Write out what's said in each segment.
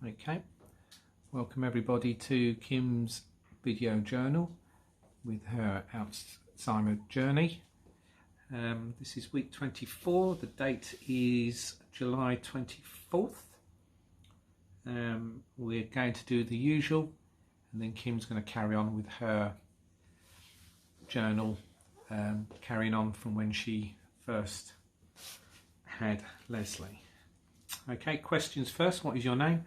Okay, welcome everybody to Kim's video journal with her Alzheimer journey. This is week 24, the date is July 24th. We're going to do the usual and then Kim's going to carry on with her journal, carrying on from when she first had Leslie. Okay, questions first. What is your name?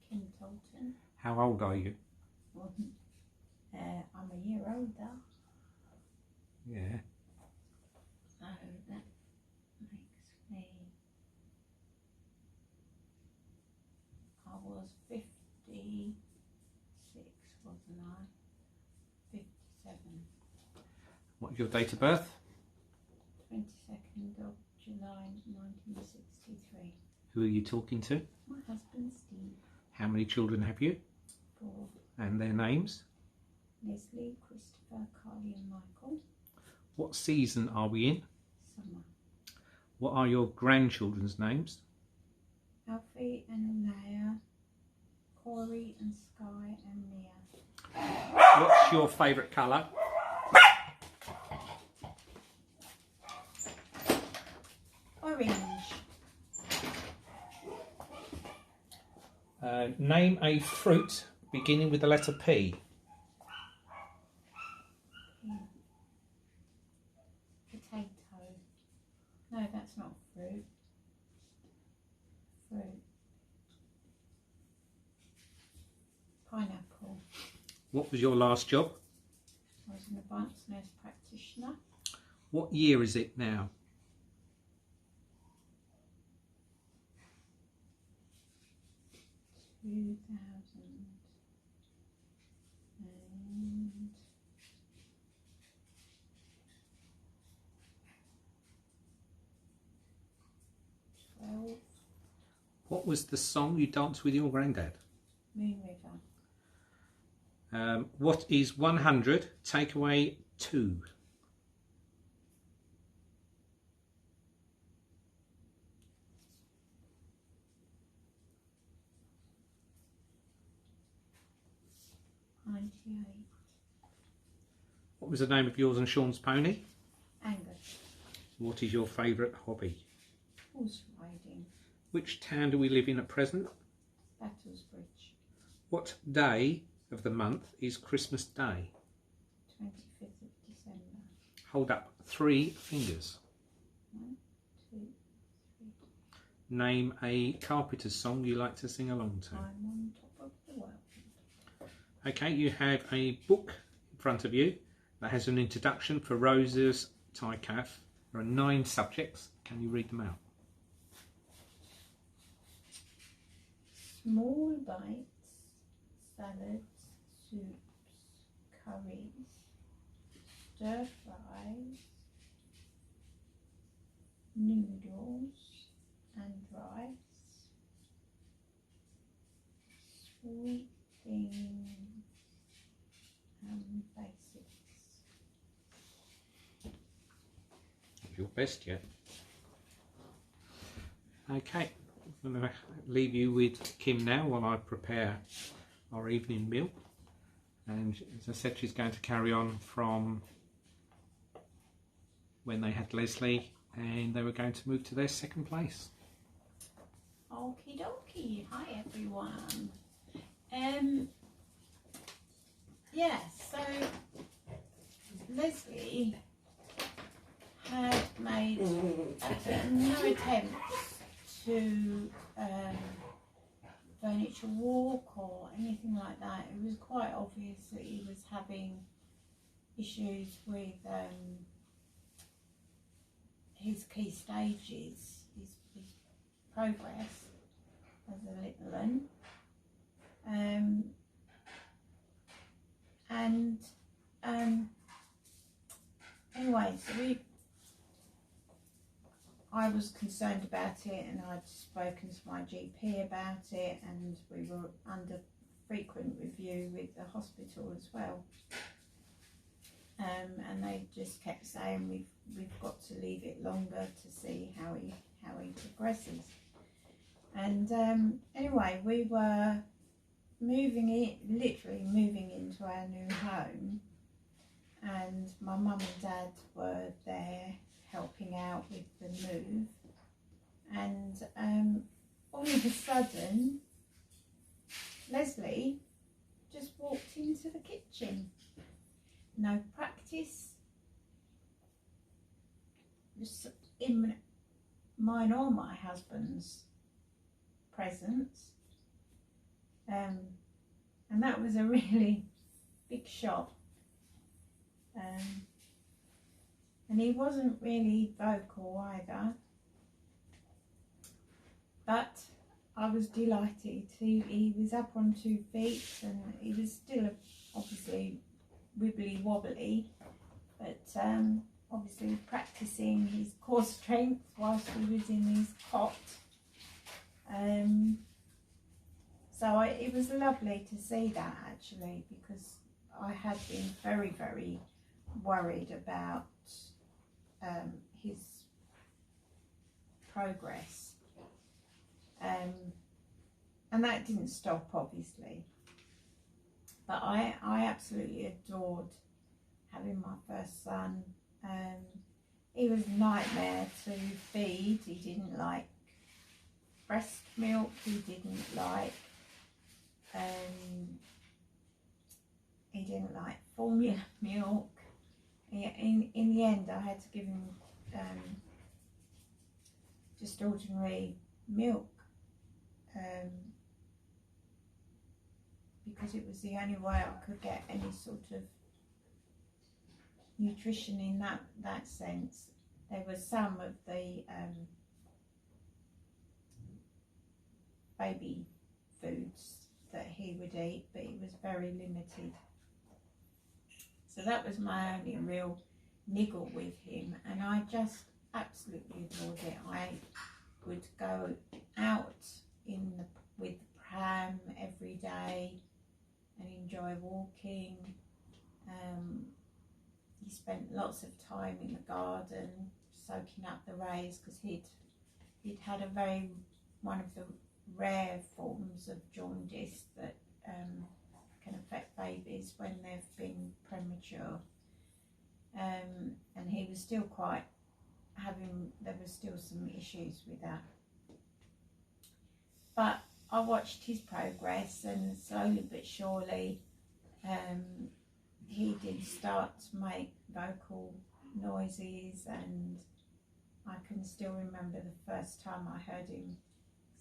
Kim Dalton. How old are you? I'm a year older. Yeah. So that makes me... I was 56, wasn't I? 57. What is your date of birth? 22nd of July 1963. Who are you talking to? My husband Steve. How many children have you? 4. And their names? Leslie, Christopher, Carly and Michael. What season are we in? Summer. What are your grandchildren's names? Alfie and Alea, Corey and Sky and Mia. What's your favourite colour? Orange. Name a fruit beginning with the letter P. Potato. No, that's not fruit. Fruit. Pineapple. What was your last job? I was an advanced nurse practitioner. What year is it now? 2000 and 12. What was the song you danced with your granddad? Moon River. What is 100 take away 2? 98. What was the name of yours and Sean's pony? Angus. What is your favourite hobby? Horse riding. Which town do we live in at present? Battlesbridge. What day of the month is Christmas Day? 25th of December. Hold up 3 fingers. 1, 2, 3. Name a Carpenter's song you like to sing along to. I'm on top of the world. Okay, you have a book in front of you that has an introduction for Rosa's TICAF. There are 9 subjects. Can you read them out? Small bites, salads, soups, curries, stir fries, noodles and rice, sweet things and basics. Your best yet. Okay, I'm going to leave you with Kim now while I prepare our evening meal. And as I said, she's going to carry on from when they had Leslie and they were going to move to their second place. Okie dokie. Hi everyone. Yeah, so Leslie had made no attempts to furniture walk or anything like that. It was quite obvious that he was having issues with his key stages, his progress as a little one. Anyway, so I was concerned about it and I'd spoken to my GP about it, and we were under frequent review with the hospital as well. And they just kept saying we've got to leave it longer to see how he progresses. And anyway, we were literally moving into our new home, and my mum and dad were there helping out with the move, and all of a sudden Leslie just walked into the kitchen. No practice, just in mine or my husband's presence, and that was a really big shock. And he wasn't really vocal either, but I was delighted. He was up on 2 feet, and he was still obviously wibbly wobbly, but obviously practicing his core strength whilst he was in his cot. So it was lovely to see that, actually, because I had been very, very worried about his progress, and that didn't stop, obviously, but I absolutely adored having my first son. He was a nightmare to feed. He didn't like breast milk, he didn't like formula milk. In the end, I had to give him just ordinary milk, because it was the only way I could get any sort of nutrition in that sense. There was some of the baby foods that he would eat, but it was very limited. So that was my only real niggle with him, and I just absolutely adored it. I would go out with the pram every day and enjoy walking. He spent lots of time in the garden soaking up the rays, because he'd had one of the rare forms of jaundice that can affect babies when they've been premature, and he was still there were still some issues with that. But I watched his progress, and slowly but surely he did start to make vocal noises, and I can still remember the first time I heard him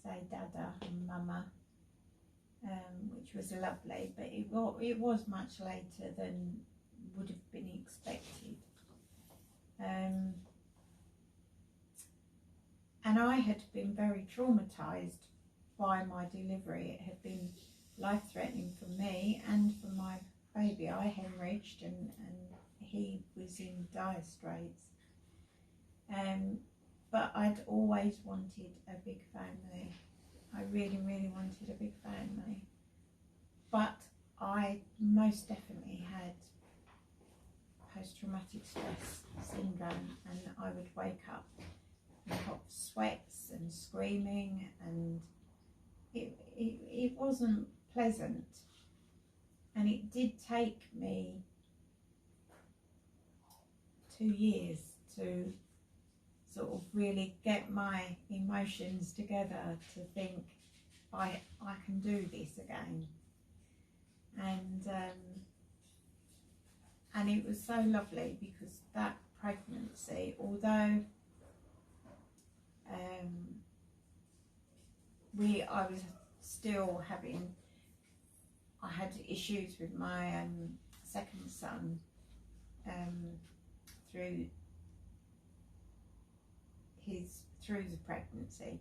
say Dada and Mama, which was lovely, but it was much later than would have been expected. And I had been very traumatised by my delivery. It had been life-threatening for me and for my baby. I hemorrhaged, and he was in dire straits. But I'd always wanted a big family. I really, really wanted a big family. But I most definitely had post-traumatic stress syndrome, and I would wake up in hot sweats and screaming, and it wasn't pleasant. And it did take me 2 years to sort of really get my emotions together to think I can do this again. And it was so lovely, because that pregnancy, although I had issues with my second son through the pregnancy,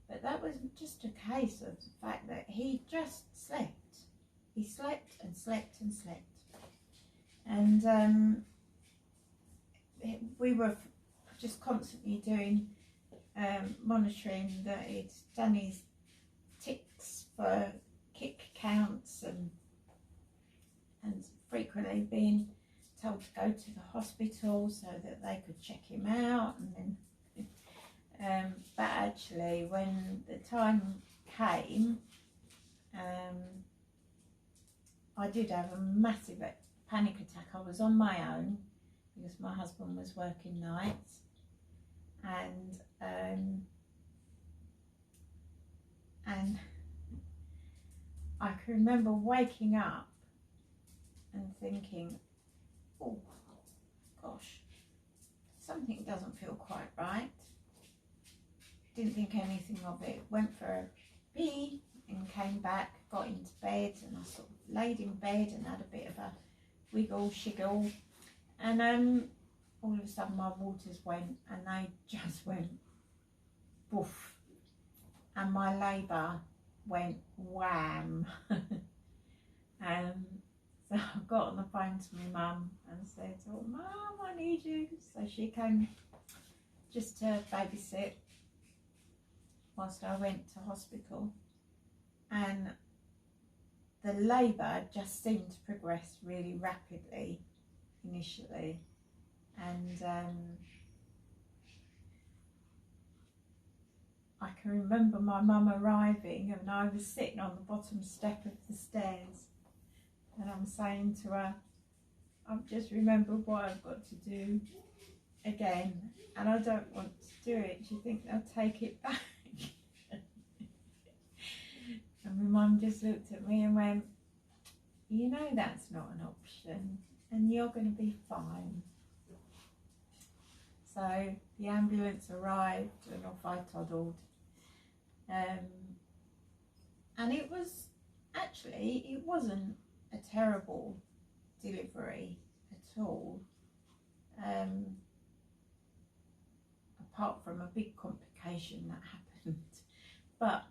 but that was just a case of the fact that he just slept. He slept and slept and slept, and we were just constantly doing monitoring that he'd done his ticks for kick counts, and frequently being told to go to the hospital so that they could check him out, and then But actually, when the time came, I did have a massive panic attack. I was on my own because my husband was working nights, and I can remember waking up and thinking, oh gosh, something doesn't feel quite right. Didn't think anything of it. Went for a pee and came back, got into bed, and I sort of laid in bed and had a bit of a wiggle shiggle, and all of a sudden my waters went, and they just went boof, and my labour went wham. So I got on the phone to my mum and said, oh Mum, I need you. So she came just to babysit whilst I went to hospital, and the labour just seemed to progress really rapidly initially, and I can remember my mum arriving, and I was sitting on the bottom step of the stairs, and I'm saying to her, I've just remembered what I've got to do again, and I don't want to do it. Do you think they'll take it back? And my mum just looked at me and went, you know that's not an option, and you're going to be fine. So the ambulance arrived and off I toddled. And it was, actually, it wasn't a terrible delivery at all, apart from a big complication that happened. But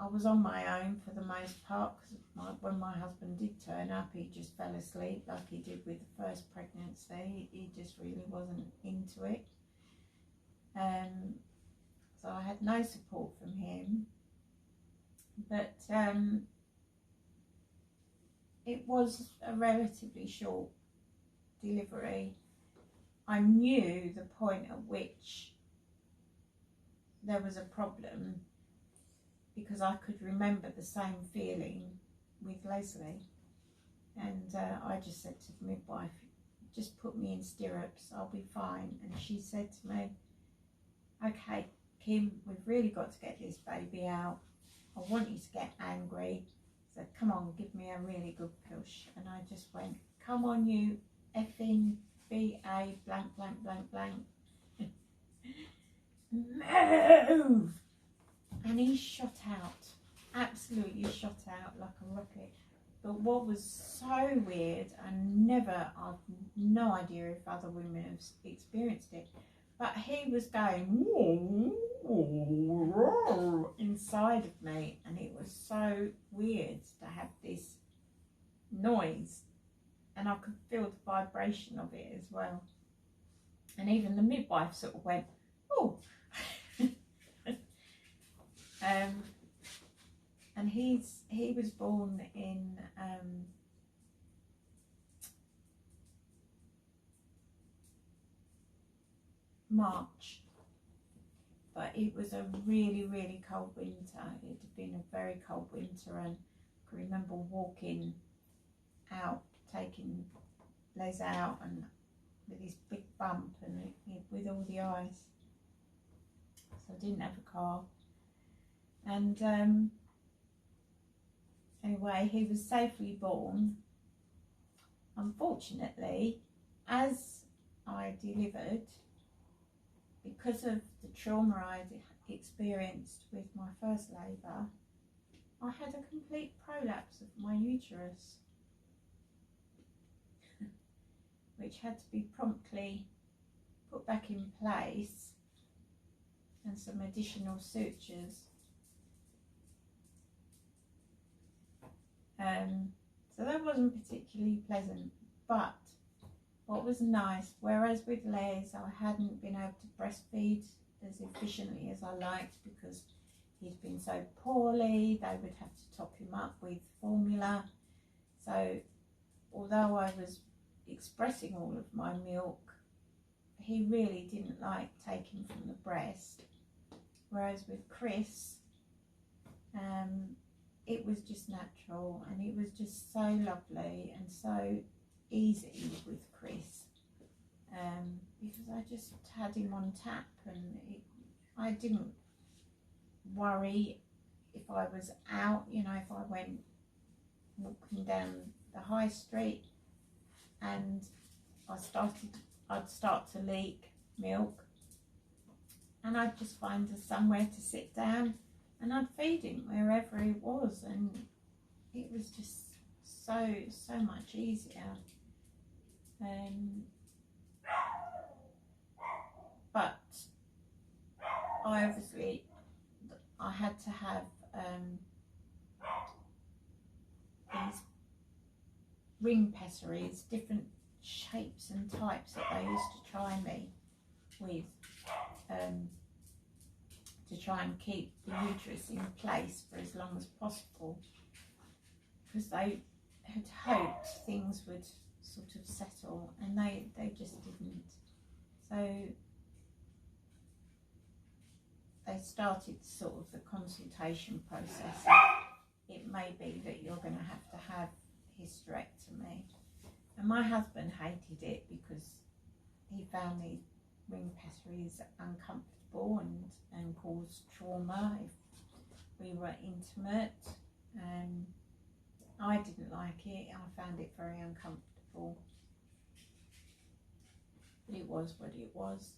I was on my own for the most part, because when my husband did turn up, he just fell asleep like he did with the first pregnancy. He just really wasn't into it. So I had no support from him. But it was a relatively short delivery. I knew the point at which there was a problem, because I could remember the same feeling with Leslie, and I just said to the midwife, just put me in stirrups, I'll be fine. And she said to me, okay Kim, we've really got to get this baby out. I want you to get angry, so come on, give me a really good push. And I just went, come on you effing B-A blank blank blank blank, move. And he shot out, absolutely shot out like a rocket. But what was so weird, and I've no idea if other women have experienced it, but he was going inside of me, and it was so weird to have this noise, and I could feel the vibration of it as well. And even the midwife sort of went, oh. And he was born in March, but it was a really, really cold winter. It had been a very cold winter, and I can remember walking out, taking Les out, and with this big bump and with all the ice. So I didn't have a car. And anyway, he was safely born. Unfortunately, as I delivered, because of the trauma I'd experienced with my first labour, I had a complete prolapse of my uterus, which had to be promptly put back in place, and some additional sutures. So that wasn't particularly pleasant, but what was nice, whereas with Les I hadn't been able to breastfeed as efficiently as I liked because he'd been so poorly, they would have to top him up with formula. So although I was expressing all of my milk, he really didn't like taking from the breast, whereas with Chris, it was just natural, and it was just so lovely and so easy with Chris, because I just had him on tap, and I didn't worry if I was out, you know, if I went walking down the high street and I'd start to leak milk, and I'd just find somewhere to sit down and I'd feed him wherever he was, and it was just so much easier. But I had to have these ring pessaries, different shapes and types that they used to try me with, to try and keep the uterus in place for as long as possible, because they had hoped things would sort of settle, and they just didn't. So they started sort of the consultation process. It may be that you're going to have hysterectomy. And my husband hated it because he found the ring pessaries uncomfortable and caused trauma if we were intimate. I didn't like it. I found it very uncomfortable. But it was what it was.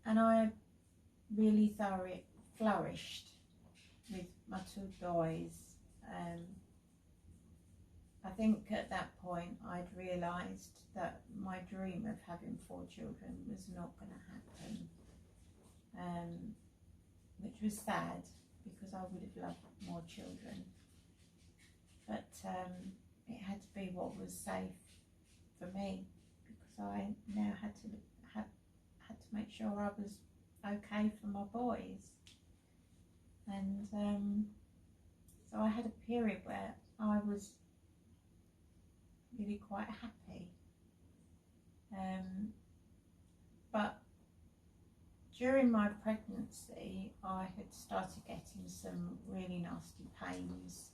And I really thoroughly flourished with my two boys. I think at that point I'd realised that my dream of having 4 children was not going to happen, which was sad because I would have loved more children. But it had to be what was safe for me, because I now had to make sure I was okay for my boys. And so I had a period where I was really quite happy, but during my pregnancy I had started getting some really nasty pains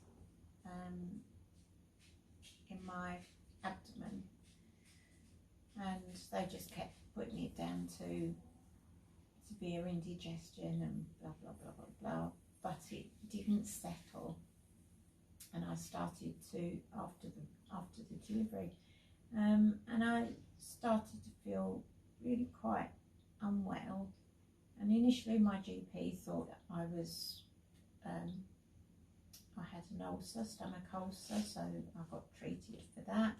in my abdomen, and they just kept putting it down to severe indigestion and blah blah blah blah blah, but it didn't settle. And I started to, after the delivery, and I started to feel really quite unwell. And initially my GP thought that I had an ulcer, stomach ulcer, so I got treated for that.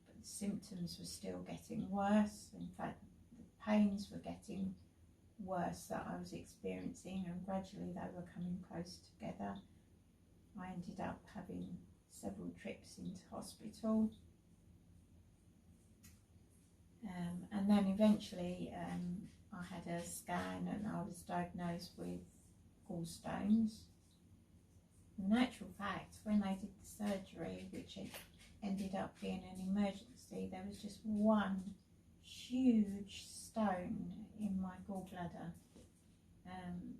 But the symptoms were still getting worse. In fact, the pains were getting worse that I was experiencing, and gradually they were coming close together. I ended up having several trips into hospital, and then eventually I had a scan and I was diagnosed with gallstones. In actual fact, when they did the surgery, which it ended up being an emergency, there was just one huge stone in my gallbladder,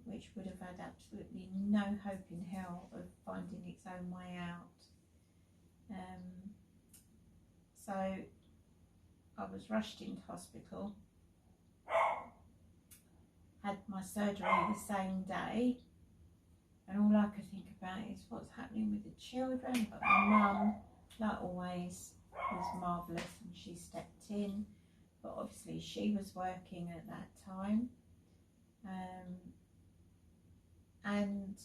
which would have had absolutely no hope in hell of finding its own way out. So I was rushed into hospital, had my surgery the same day, and all I could think about is what's happening with the children. But my mum, like always, was marvellous, and she stepped in, but obviously she was working at that time. And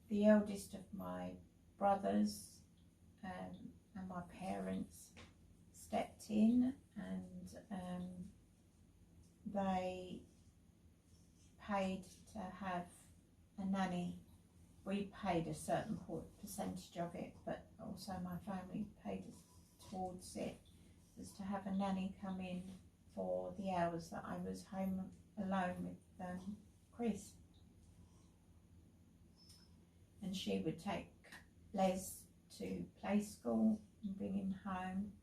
the eldest of my brothers and my parents stepped in, and they paid to have a nanny. We paid a certain percentage of it, but also my family paid towards it, was to have a nanny come in for the hours that I was home alone with Chris. And she would take Les to play school and bring him home.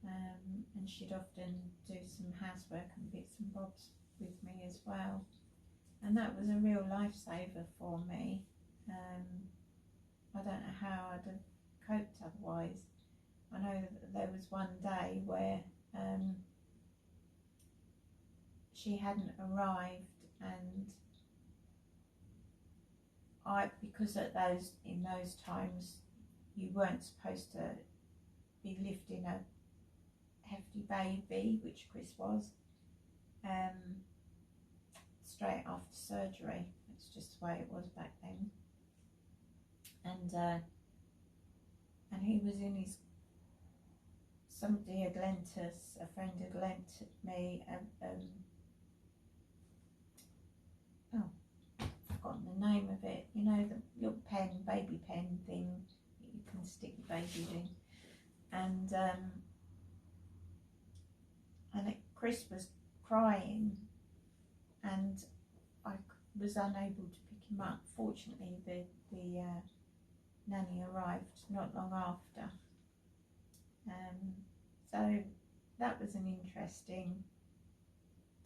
and she'd often do some housework and bits and bobs with me as well, and that was a real lifesaver for me. I don't know how I'd have coped otherwise. I know that there was one day where she hadn't arrived, and because in those times you weren't supposed to be lifting a hefty baby, which Chris was, straight after surgery. It's just the way it was back then. And he was in his, somebody had lent us, a friend had lent me I've forgotten the name of it, you know, the little pen, baby pen thing that you can stick your baby in. And Chris was crying, and I was unable to pick him up. Fortunately, the nanny arrived not long after. So that was an interesting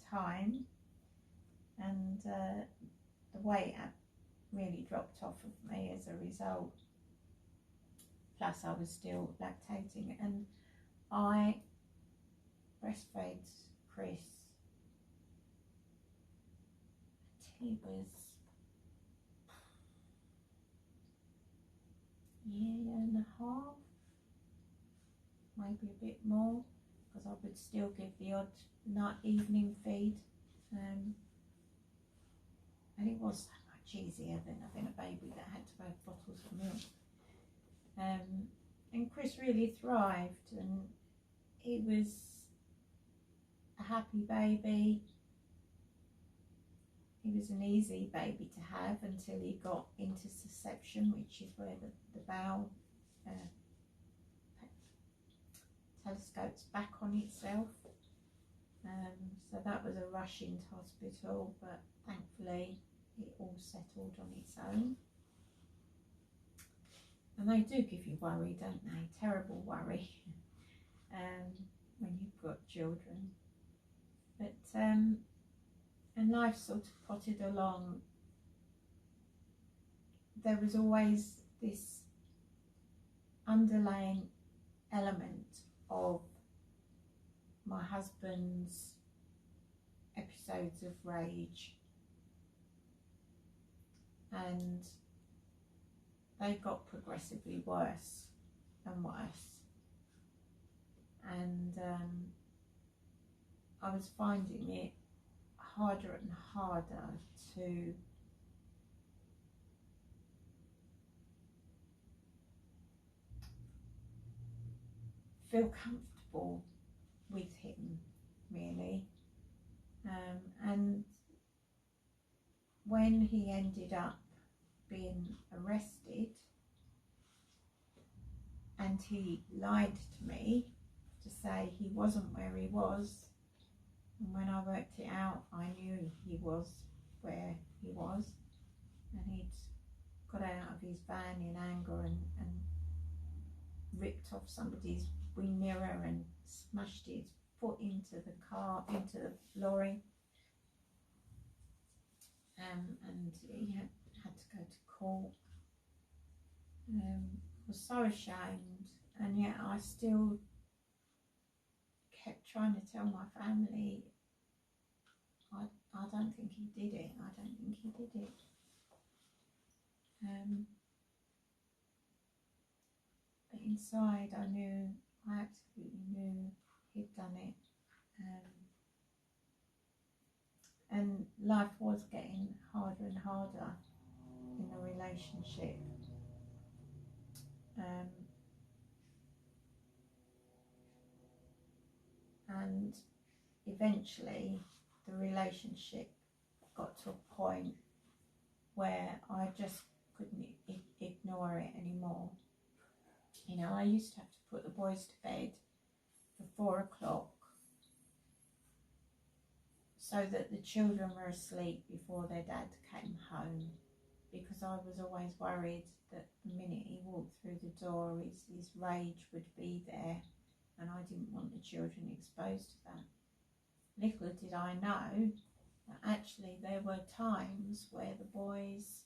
time, and the weight really dropped off of me as a result. Plus I was still lactating, and I breastfed Chris until he was a year and a half, maybe a bit more, because I would still give the odd night evening feed, and it was so much easier than having a baby that had to go bottles of milk. And Chris really thrived, and he was a happy baby. He was an easy baby to have until he got into susception, which is where the bowel telescopes back on itself. So that was a rush into hospital, but thankfully it all settled on its own. And they do give you worry, don't they? Terrible worry when you've got children. But and life sort of potted along. There was always this underlying element of my husband's episodes of rage, and they got progressively worse and worse, and I was finding it harder and harder to feel comfortable with him, really. And when he ended up being arrested, and he lied to me to say he wasn't where he was, and when I worked it out, I knew he was where he was, and he'd got out of his van in anger and ripped off somebody's wing mirror and smashed his foot into the car, into the lorry, and he had to go to court. I was so ashamed, and yet I still kept trying to tell my family, I don't think he did it, I don't think he did it. But inside I absolutely knew he'd done it. And life was getting harder and harder in the relationship. And eventually the relationship got to a point where I just couldn't ignore it anymore. You know, I used to have to put the boys to bed for 4 o'clock so that the children were asleep before their dad came home, because I was always worried that the minute he walked through the door his rage would be there, and I didn't want the children exposed to that. Little did I know that actually there were times where the boys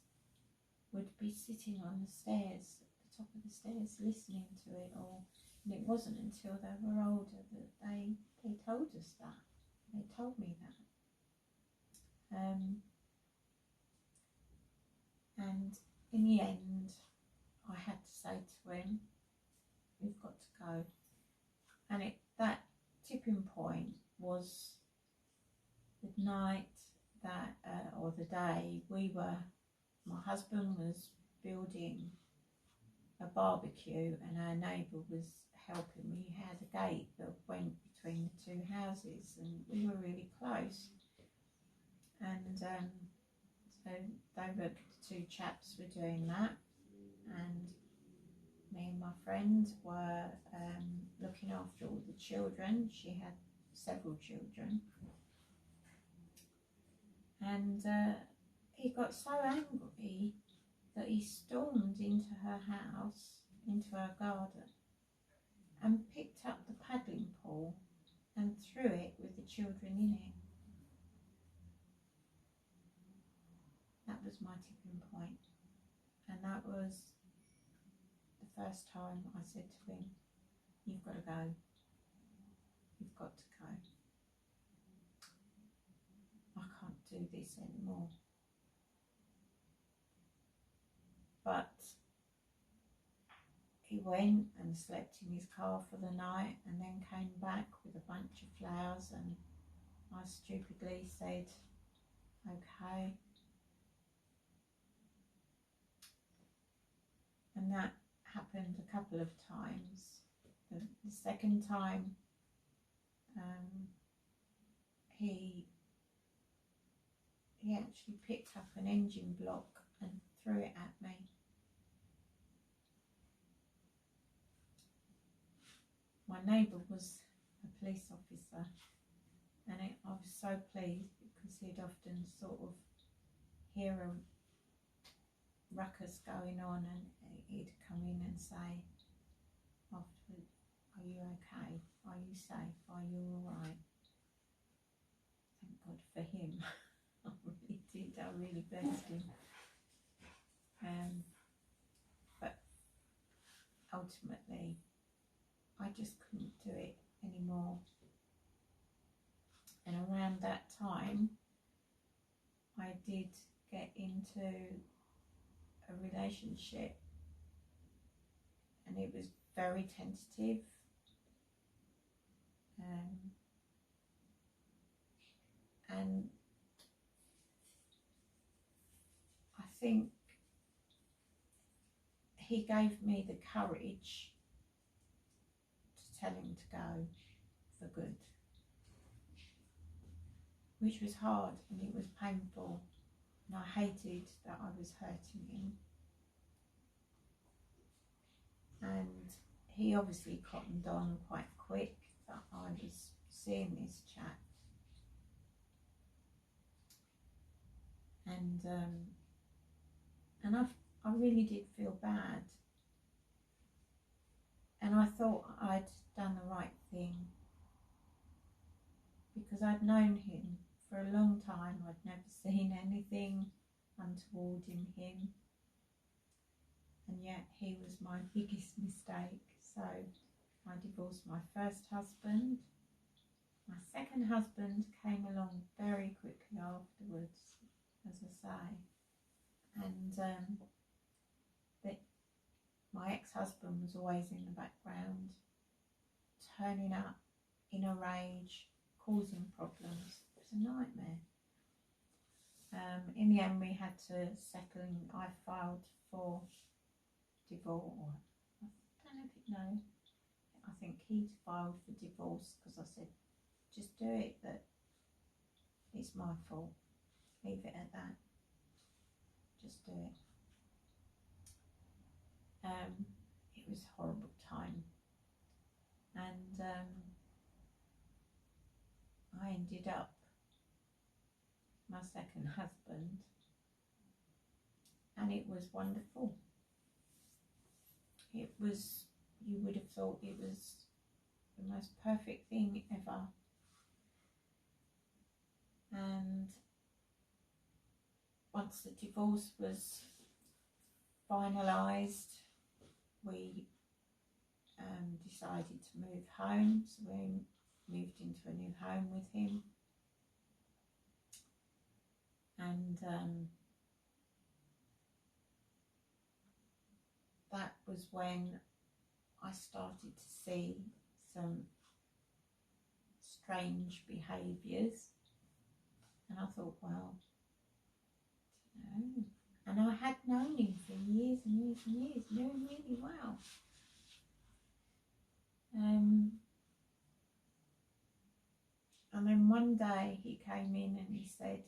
would be sitting on the stairs, at the top of the stairs, listening to it all. And it wasn't until they were older that they told us that. They told me that. And in the end, I had to say to him, we've got to go. And that tipping point was the night that, or the day my husband was building a barbecue and our neighbour was helping. We had a gate that went between the two houses and we were really close. And so the two chaps were doing that, and me and my friend were looking after all the children. She had several children. And he got so angry that he stormed into her house, into her garden, and picked up the paddling pool and threw it with the children in it. That was my tipping point. And that was the first time I said to him, you've got to go. You've got to go. I can't do this anymore. But he went and slept in his car for the night and then came back with a bunch of flowers, and I stupidly said, okay. And that happened a couple of times. The second time, he actually picked up an engine block and threw it at me. My neighbour was a police officer, and I was so pleased because he'd often sort of hear a ruckus going on, and he'd come in and say afterwards, are you okay? Are you safe? Are you alright? Thank God for him. I really did. I really blessed him. But ultimately, I just couldn't do it anymore. And around that time, I did get into a relationship, and it was very tentative. And I think he gave me the courage to tell him to go for good, which was hard and it was painful, and I hated that I was hurting him. And he obviously cottoned on quite quick that I was seeing this chap. And I really did feel bad. And I thought I'd done the right thing, because I'd known him for a long time. I'd never seen anything untoward in him. And yet he was my biggest mistake. So I divorced my first husband. My second husband came along very quickly afterwards, as I say. And my ex-husband was always in the background, turning up in a rage, causing problems. It was a nightmare. In the end, we had to settle, and I filed for divorce. I don't know if you know. I think he'd filed for divorce because I said, just do it, that it's my fault. Leave it at that. Just do it. It was a horrible time. And I ended up my second husband, and it was wonderful. It was, you would have thought it was the most perfect thing ever. And once the divorce was finalised, we decided to move home. So we moved into a new home with him. And that was when I started to see some strange behaviours, and I thought, well, no. And I had known him for years and years and years, knew him really well. And then one day he came in and he said,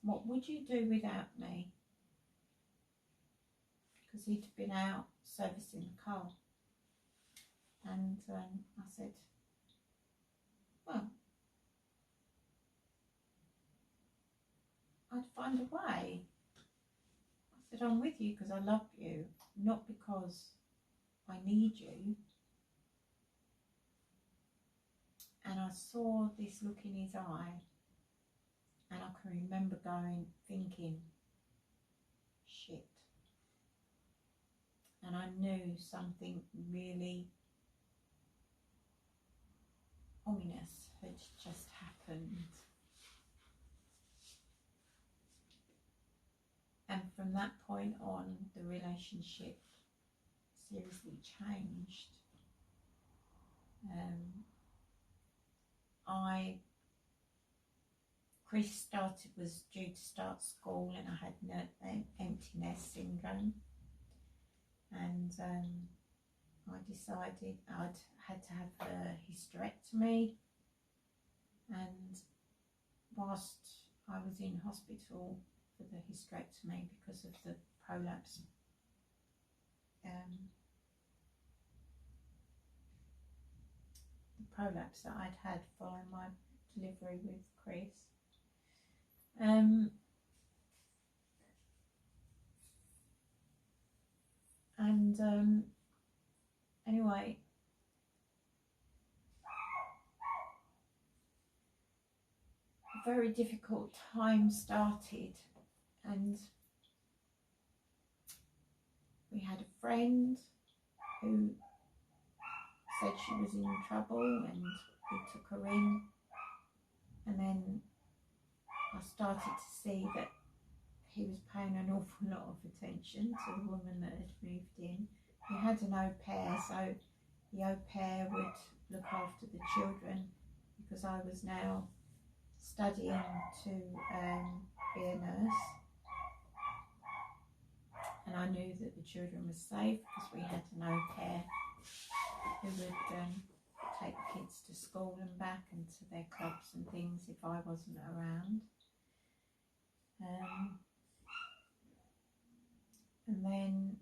"What would you do without me?" Because he'd been out servicing the car. And I said, "Well, I'd find a way." I said, "I'm with you because I love you, not because I need you." And I saw this look in his eye, and I can remember thinking, shit. And I knew something really ominous had just happened. And from that point on, the relationship seriously changed. Chris was due to start school, and I had empty nest syndrome, and I decided I'd had to have a hysterectomy. And whilst I was in hospital for the hysterectomy because of the prolapse, that I'd had following my delivery with Chris, anyway, a very difficult time started, and we had a friend who said she was in trouble, and we took her in. And then I started to see that he was paying an awful lot of attention to the woman that had moved in. We had an au pair, so the au pair would look after the children, because I was now studying to be a nurse. And I knew that the children were safe because we had an au pair who would take the kids to school and back and to their clubs and things if I wasn't around. And then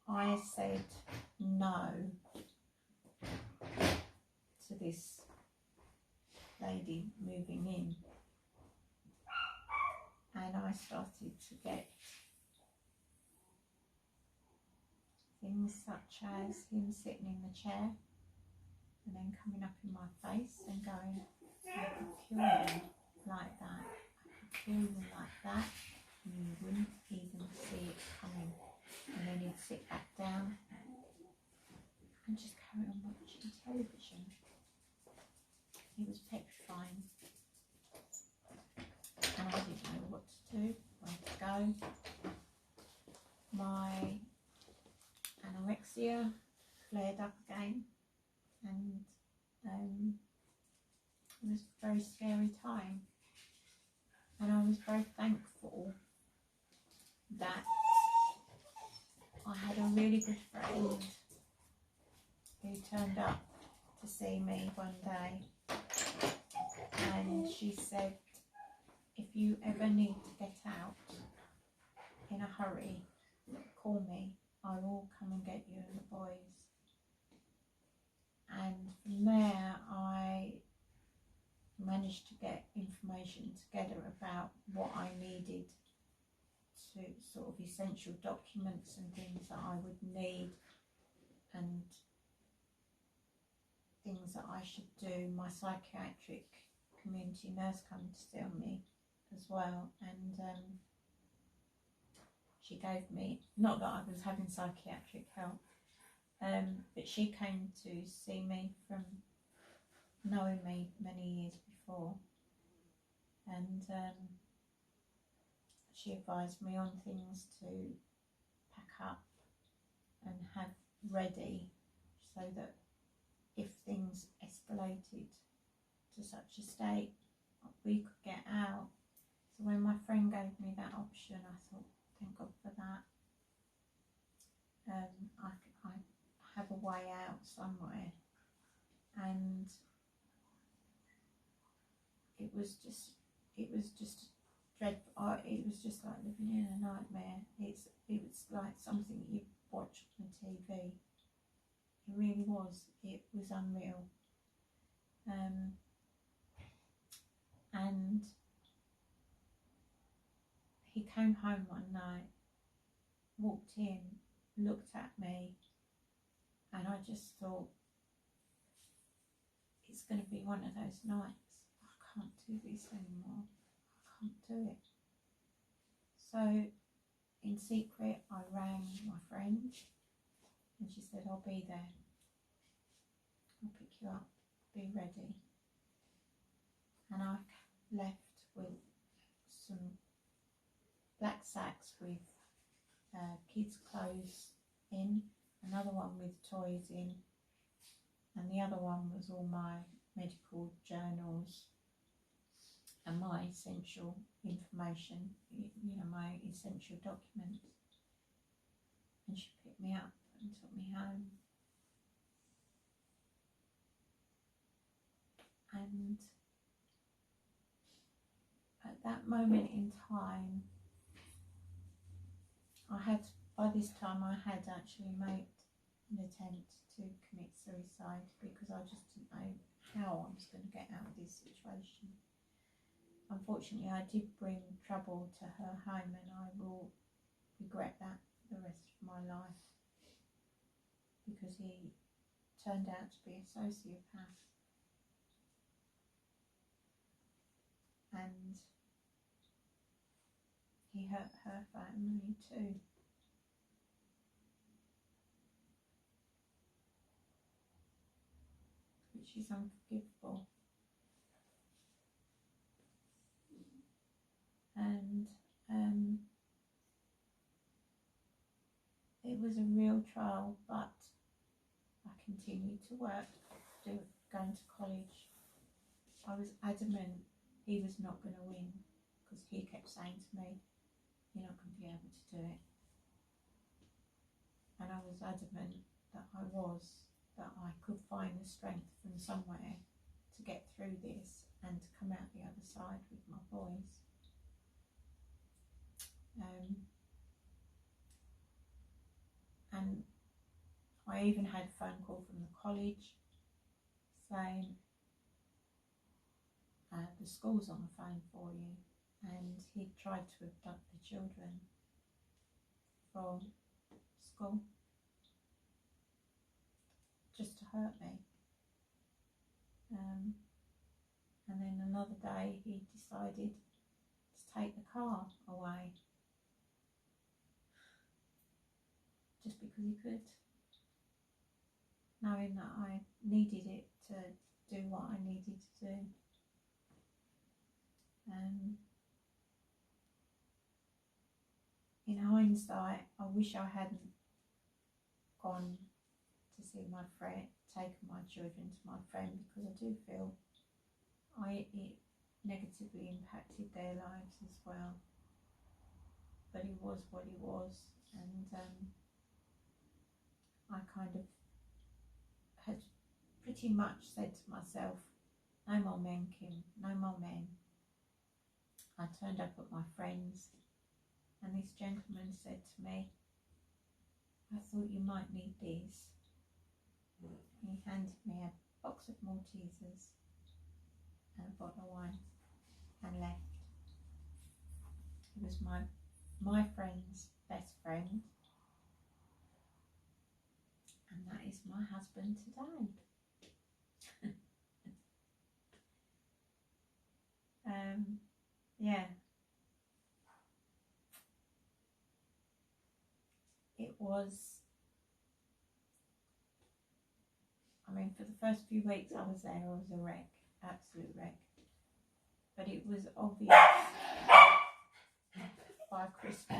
I said no to this lady moving in, and I started to get things such as him sitting in the chair and then coming up in my face and going, "I could kill you like that, I could kill you like that," and you wouldn't even see it coming. And then he'd sit back down and just carry on watching television. It was petrifying, and I didn't know what to do, where to go. My anorexia flared up again, and it was a very scary time. And I was very thankful that I had a really good friend who turned up to see me one day, and she said, "If you ever need to get out in a hurry, call me, I will come and get you and the boys." And from there I managed to get information together about what I needed to sort of essential documents and things that I would need, and things that I should do. My psychiatric community nurse came to see me as well, and she gave me, not that I was having psychiatric help, but she came to see me from knowing me many years before, and she advised me on things to pack up and have ready, so that if things escalated to such a state, we could get out. So when my friend gave me that option, I thought, thank God for that. I have a way out somewhere, and it was just dreadful. It was just like living in a nightmare. It was like something you watch on the TV. It really was. It was unreal. And he came home one night, walked in, looked at me, and I just thought, it's going to be one of those nights. I can't do this anymore. I can't do it. So in secret, I rang my friend, and she said, I'll be there. I'll pick you up. Be ready. And I left with some black sacks with kids' clothes in, another one with toys in, and the other one was all my medical journals and my essential information, you know, my essential documents. And she picked me up and took me home. And at that moment in time, by this time I had actually made an attempt to commit suicide, because I just didn't know how I was going to get out of this situation. Unfortunately, I did bring trouble to her home, and I will regret that for the rest of my life, because he turned out to be a sociopath. And he hurt her family too. Which is unforgivable. And it was a real trial, but I continued to work, going to college. I was adamant he was not going to win, because he kept saying to me, you're not going to be able to do it. And I was adamant that I could find the strength from somewhere to get through this and to come out the other side with my boys. And I even had a phone call from the college saying, the school's on the phone for you, and he tried to abduct the children from school just to hurt me. And then another day he decided to take the car away, just because he could, knowing that I needed it to do what I needed to do. In hindsight, I wish I hadn't gone to see my friend, taken my children to my friend, because I do feel it negatively impacted their lives as well. But he was what he was, and I kind of had pretty much said to myself, no more men, Kim, no more men. I turned up at my friend's, and this gentleman said to me, I thought you might need these. He handed me a box of Maltesers and a bottle of wine and left. It was my my friend's best friend, and that is my husband today. Yeah, it was, I mean, for the first few weeks I was there, I was a wreck, absolute wreck. But it was obvious by Christmas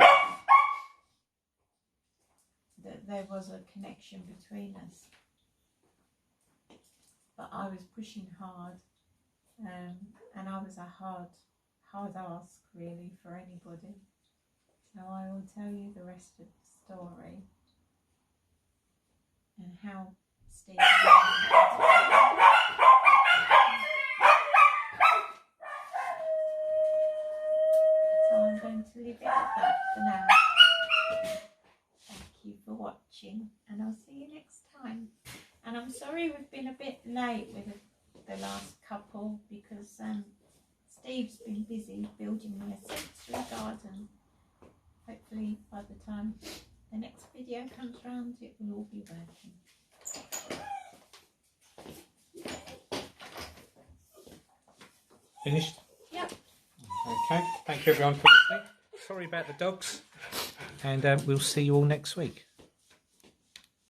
that there was a connection between us. But I was pushing hard, and I was a hard ask really for anybody. So I will tell you the rest of the story and how Steve. So I'm going to leave it at that for now. Thank you for watching, and I'll see you next time. And I'm sorry we've been a bit late with the last couple because Steve's been busy building me a sensory garden. Hopefully by the time the next video comes round it will all be working. Finished? Yep. Okay, thank you everyone for listening. Sorry about the dogs, and we'll see you all next week.